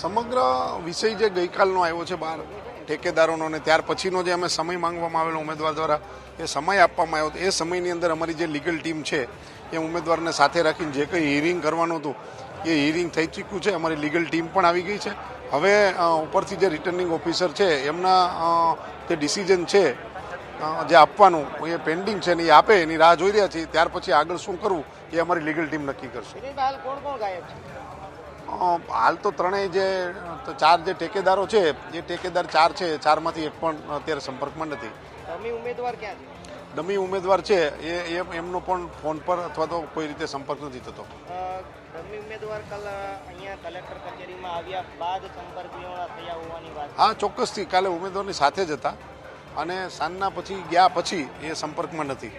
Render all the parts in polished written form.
સમગ્ર વિષય જે ગઈકાલનો આવ્યો છે બહાર ઠેકેદારોનો અને ત્યાર પછીનો જે અમે સમય માંગવામાં આવેલો ઉમેદવાર દ્વારા એ સમય આપવામાં આવ્યો એ સમયની અંદર અમારી જે લીગલ ટીમ છે એ ઉમેદવારને સાથે રાખીને જે કંઈ હિયરિંગ કરવાનું હતું એ હિયરિંગ થઈ ચૂક્યું છે. અમારી લીગલ ટીમ પણ આવી ગઈ છે. હવે ઉપરથી જે રિટર્નિંગ ઓફિસર છે એમના જે ડિસિઝન છે જે આપવાનું એ પેન્ડિંગ છે ને એ આપે એની રાહ જોઈ રહ્યા છીએ. ત્યાર પછી આગળ શું કરવું એ અમારી લીગલ ટીમ નક્કી કરશે. હાલ તો ત્રણેય જે ચાર જે ઠેકેદારો છે એ ઠેકેદાર ચાર છે, ચારમાંથી એક પણ અત્યારે સંપર્કમાં નથી. ડમી ઉમેદવાર છે એ એમનો પણ ફોન પર અથવા તો કોઈ રીતે સંપર્ક નથી થતો. હા, ચોક્કસથી કાલે ઉમેદવારની સાથે જ હતા અને સાંજના પછી ગયા પછી એ સંપર્કમાં નથી.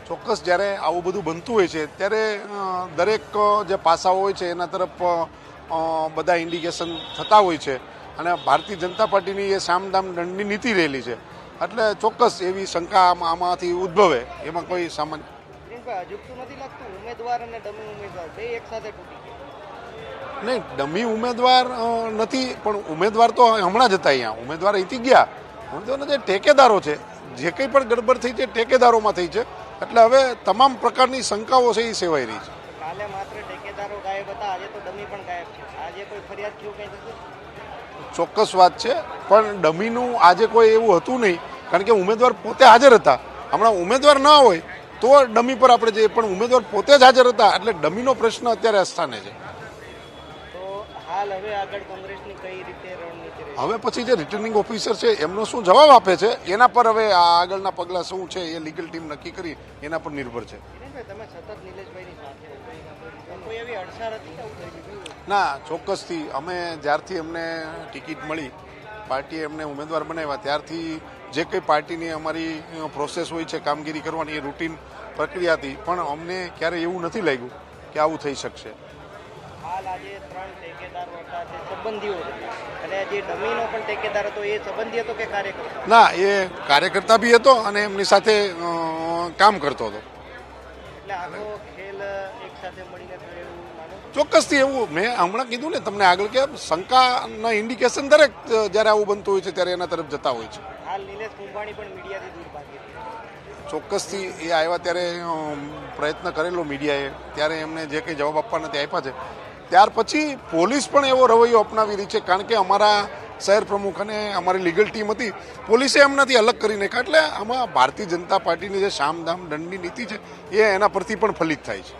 ચોક્કસ જ્યારે આવું બધું બનતું હોય છે ત્યારે દરેક જે પાસાઓ હોય છે એના તરફ બધા ઇન્ડિકેશન થતા હોય છે અને ભારતીય જનતા પાર્ટીની એ સામદામ દંડની નીતિ રહેલી છે એટલે ચોક્કસ એવી શંકા આમાંથી ઉદ્ભવે એમાં કોઈ સામાન્ય નહીં. ડમી ઉમેદવાર નથી પણ ઉમેદવાર તો હમણાં જ હતા. અહીંયા ઉમેદવાર અહીંથી ગયા. ઉમેદવારના જે ઠેકેદારો છે જે કંઈ પણ ગડબડ થઈ છે ઠેકેદારોમાં થઈ છે એટલે હવે તમામ પ્રકારની શંકાઓ છે એ સેવાઈ રહી છે. કાલે માત્ર ઠેકેદારો ગાયબ હતા, આજે તો ડમી પણ ગાયબ છે. આજે કોઈ ફરિયાદ થયું કંઈ થતું? ચોક્કસ વાત છે પણ ડમીનું આજે કોઈ એવું હતું નહીં કારણ કે ઉમેદવાર પોતે હાજર હતા. હમણાં ઉમેદવાર ના હોય તો ડમી પર આપણે જઈએ પણ ઉમેદવાર પોતે જ હાજર હતા એટલે ડમીનો પ્રશ્ન અત્યારે અસ્થાને છે. તો હાલ હવે આગળ કોંગ્રેસની કઈ રીતે રણનીતિ રહેશે? હવે પછી જે રિટર્નિંગ ઓફિસર છે એમનો શું જવાબ આપે છે એના પર હવે આગળના પગલાં શું છે એ લીગલ ટીમ નક્કી કરી એના પર નિર્ભર છે. તમે સતત નિલેશભાઈની સાથે કોઈ એવી અડસર હતી કે આવું થઈ ગયું? ના, ચોક્કસથી અમે જ્યારથી એમને ટિકિટ મળી, પાર્ટીએ એમને ઉમેદવાર બનાવ્યા ત્યારથી જે કંઈ પાર્ટીની અમારી પ્રોસેસ હોય છે કામગીરી કરવાની એ રૂટીન પ્રક્રિયા હતી પણ અમને ક્યારેય એવું નથી લાગ્યું કે આવું થઈ શકશે. હાલ આજે 3 ઠેકેદારો હતા તે સંબંધીઓ હતા અને જે ડમીનો પણ ઠેકેદાર હતો એ સંબંધી હતો કે કાર્યકર્તા? ના, એ કાર્યકર્તા બી હતો અને એમની સાથે કામ કરતો હતો. એટલે આખો ખેલ એક સાથે મળીને થયો એવું માનો? ચોક્કસથી એવું મેં હમણાં કીધું ને તમને આગળ કે શંકાના ઇન્ડિકેશન દરેક જ્યારે આવું બનતું હોય છે ત્યારે એના તરફ જતા હોય છે. હાલ નિલેશ કુંભાણી પણ મીડિયાથી દૂર ભાગી ચોક્કસથી એ આવ્યા ત્યારે પ્રયત્ન કરેલો મીડિયાએ ત્યારે એમને જે કંઈ જવાબ આપવા નથી આપ્યા છે. ત્યાર પછી પોલીસ પણ એવો રવૈયો અપનાવી રહી છે કારણ કે અમારા શહેર પ્રમુખ અને અમારી લીગલ ટીમ હતી પોલીસે એમનાથી અલગ કરી નાખ્યા એટલે આમાં ભારતીય જનતા પાર્ટીની જે સામદામ દંડની નીતિ છે એ એના પરથી પણ ફલિત થાય છે.